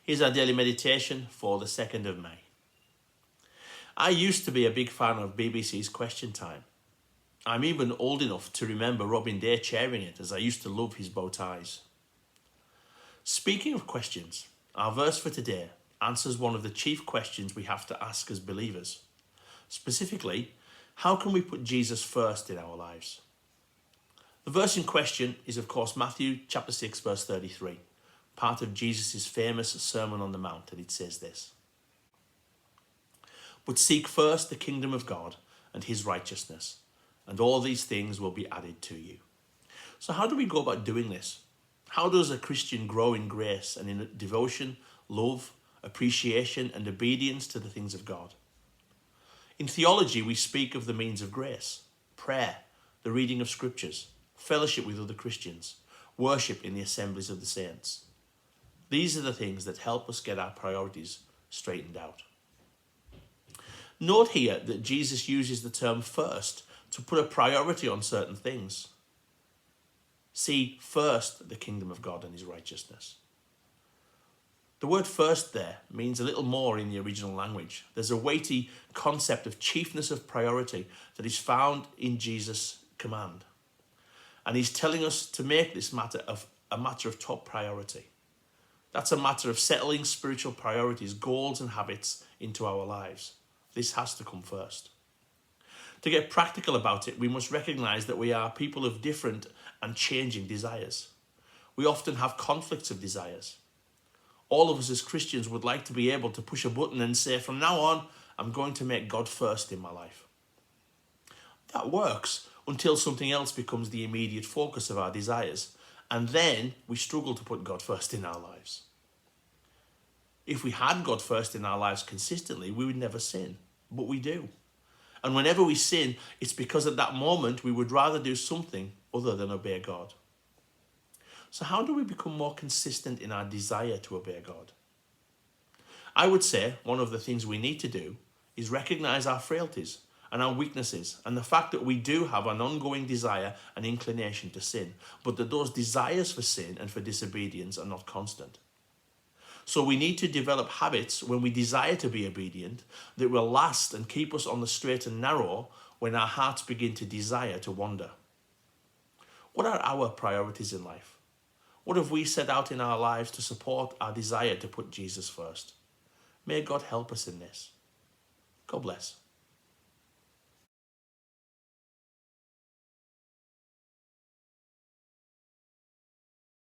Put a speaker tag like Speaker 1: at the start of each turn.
Speaker 1: Here's our daily meditation for the 2nd of May. I used to be a big fan of BBC's Question Time. I'm even old enough to remember Robin Day chairing it, as I used to love his bow ties. Speaking of questions, our verse for today answers one of the chief questions we have to ask as believers. Specifically, how can we put Jesus first in our lives? The verse in question is, of course, Matthew chapter 6, verse 33, part of Jesus' famous Sermon on the Mount, and it says this: "But seek first the kingdom of God and his righteousness, and all these things will be added to you." So how do we go about doing this? How does a Christian grow in grace and in devotion, love, appreciation, and obedience to the things of God? In theology, we speak of the means of grace: prayer, the reading of scriptures, fellowship with other Christians, worship in the assemblies of the saints. These are the things that help us get our priorities straightened out. Note here that Jesus uses the term first to put a priority on certain things. See first the kingdom of God and his righteousness. The word first there means a little more in the original language. There's a weighty concept of chiefness of priority that is found in Jesus' command. And he's telling us to make this matter a matter of top priority. That's a matter of settling spiritual priorities, goals and habits into our lives. This has to come first. To get practical about it, we must recognize that we are people of different and changing desires. We often have conflicts of desires. All of us as Christians would like to be able to push a button and say, from now on, I'm going to make God first in my life. That works until something else becomes the immediate focus of our desires, and then we struggle to put God first in our lives. If we had God first in our lives consistently, we would never sin, but we do. And whenever we sin, it's because at that moment we would rather do something other than obey God. So how do we become more consistent in our desire to obey God? I would say one of the things we need to do is recognize our frailties and our weaknesses, and the fact that we do have an ongoing desire and inclination to sin, but that those desires for sin and for disobedience are not constant. So we need to develop habits when we desire to be obedient that will last and keep us on the straight and narrow when our hearts begin to desire to wander. What are our priorities in life? What have we set out in our lives to support our desire to put Jesus first? May God help us in this. God bless.